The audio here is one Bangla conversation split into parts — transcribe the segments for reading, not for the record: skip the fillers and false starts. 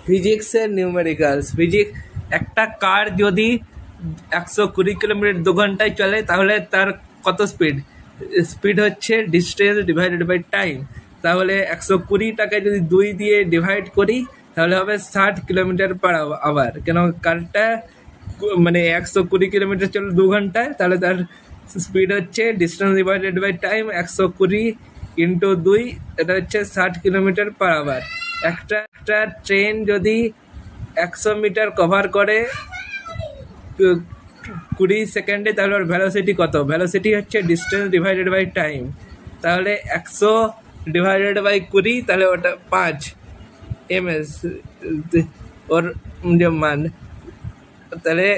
ফিজিক্সের নিউমেরিক্যালস। একটা কার যদি 120 কিলোমিটার 2 ঘন্টায় চলে তাহলে তার কত স্পিড? স্পিড হচ্ছে ডিস্টেন্স ডিভাইডেড বাই টাইম। তাহলে 120টাকে যদি 2 দিয়ে ডিভাইড করি তাহলে হবে 60 কিলোমিটার পার আওয়ার। কেন কারটা মানে 120 কিলোমিটার চলে 2 ঘন্টায়, তাহলে তার স্পিড হচ্ছে distance divided by time 120 into 2, এটা হচ্ছে 60 কিলোমিটার পার আওয়ার। একটা ট্রেন যদি 100 মিটার কভার করে 20 সেকেন্ডে, তাহলে ওর ভ্যালোসিটি কত? ভ্যালোসিটি হচ্ছে ডিস্টেন্স ডিভাইডেড বাই টাইম। তাহলে 100 ডিভাইডেড বাই 20, তাহলে ওটা 5 ms ওর মান। তাহলে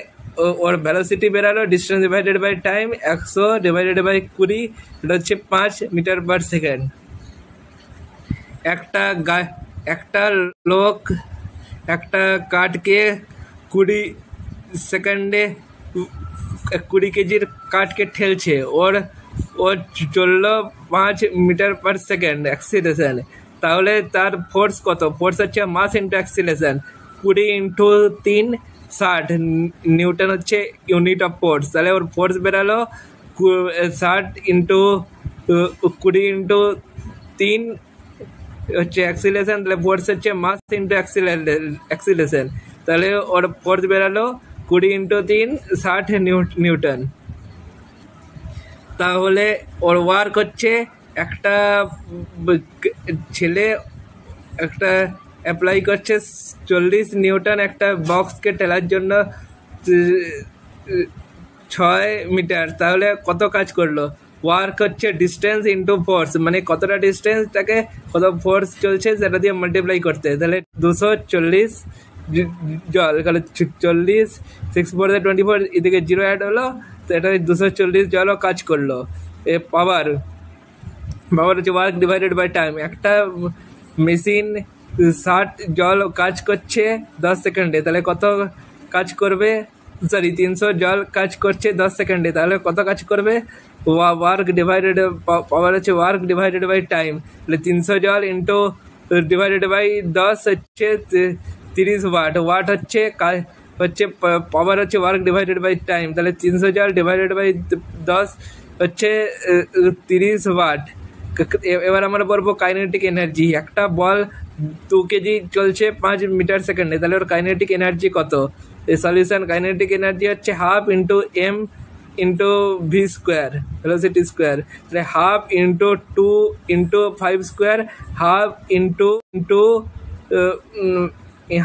ওর ভ্যালোসিটি বেরালো distance divided by time 100 divided by 20, এটা হচ্ছে 5 মিটার পার সেকেন্ড। একটা লোক একটা কাঠকে 20 সেকেন্ডে 20 কেজির কাঠকে ঠেলছে, ওর চললো 5 মিটার পার সেকেন্ড অ্যাক্সিলারেশন। তাহলে তার ফোর্স কত? ফোর্স হচ্ছে mass into acceleration. 20 into 3 60 newton হচ্ছে ইউনিট অফ ফোর্স। তাহলে ওর ফোর্স বেরালো 60 ইন্টু 20 ইন্টু 3 হচ্ছে অ্যাক্সিলারেশন। তাহলে ফোর্স হচ্ছে মাস ইন্টু অ্যাক্সিলারেশন। তাহলে ওর ফোর্স বেরালো 20 ইন্টু 3 60 নিউটন। তাহলে ওর ওয়ার্ক হচ্ছে, একটা ছেলে একটা অ্যাপ্লাই করছে 40 নিউটন একটা বক্সকে ঠেলার জন্য 6 মিটার। তাহলে কত কাজ করলো? ওয়ার্ক হচ্ছে ডিস্টেন্স ইন্টু ফোর্স, মানে কতটা ডিস্টেন্সটাকে কত ফোর্স চলছে সেটা দিয়ে মাল্টিপ্লাই করতে। তাহলে 240 জল, তাহলে 40 6 4 24, এদিকে 0 অ্যাড হলো, তো এটা 240 জলও কাজ করলো। পাওয়ার হচ্ছে ওয়ার্ক ডিভাইডেড বাই টাইম। একটা মেশিন 60 জল কাজ করছে 10 সেকেন্ডে, তাহলে কত কাজ করবে? 300 জল কাজ করছে 10 সেকেন্ডে, তাহলে কত কাজ করবে? ওয়ার্ক ডিভাইডেড পাওয়ার হচ্ছে ওয়ার্ক ডিভাইডেড বাই টাইম। তাহলে 300 জল ইন্টু ডিভাইডেড বাই 10 হচ্ছে 30 ওয়াট। ওয়াট হচ্ছে পাওয়ার হচ্ছে ওয়ার্ক ডিভাইডেড বাই টাইম। তাহলে 300 জল ডিভাইডেড বাই 10 হচ্ছে 30 ওয়াট। এবার আমরা বলবো কাইনেটিক এনার্জি। একটা বল 2 কেজি চলছে 5 মিটার সেকেন্ডে, তাহলে ওর কাইনেটিক এনার্জি কত? সলিউশন কাইনেটিক এনার্জি হচ্ছে half into m into V square, velocity square. তাহলে half into 2 into 5 square, half into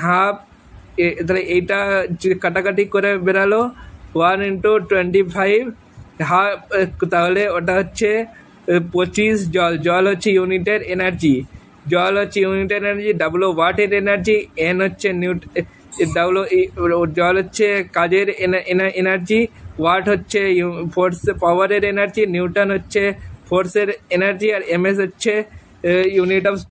half. তাহলে এইটা কাটাকাটি করে বেরালো 1 ইন্টু 25 হাফ। তাহলে ওটা হচ্ছে 25 জল। জল হচ্ছে ইউনিটের এনার্জি, জল হচ্ছে ইউনিটের এনার্জি। ডাব্লু ওয়াটের এনার্জি, এন হচ্ছে জল হচ্ছে কাজের এনার্জি, ওয়াট হচ্ছে ফোর্স পাওয়ারের এনার্জি, নিউটন হচ্ছে ফোর্সের এনার্জি, আর এমএস হচ্ছে ইউনিট অফ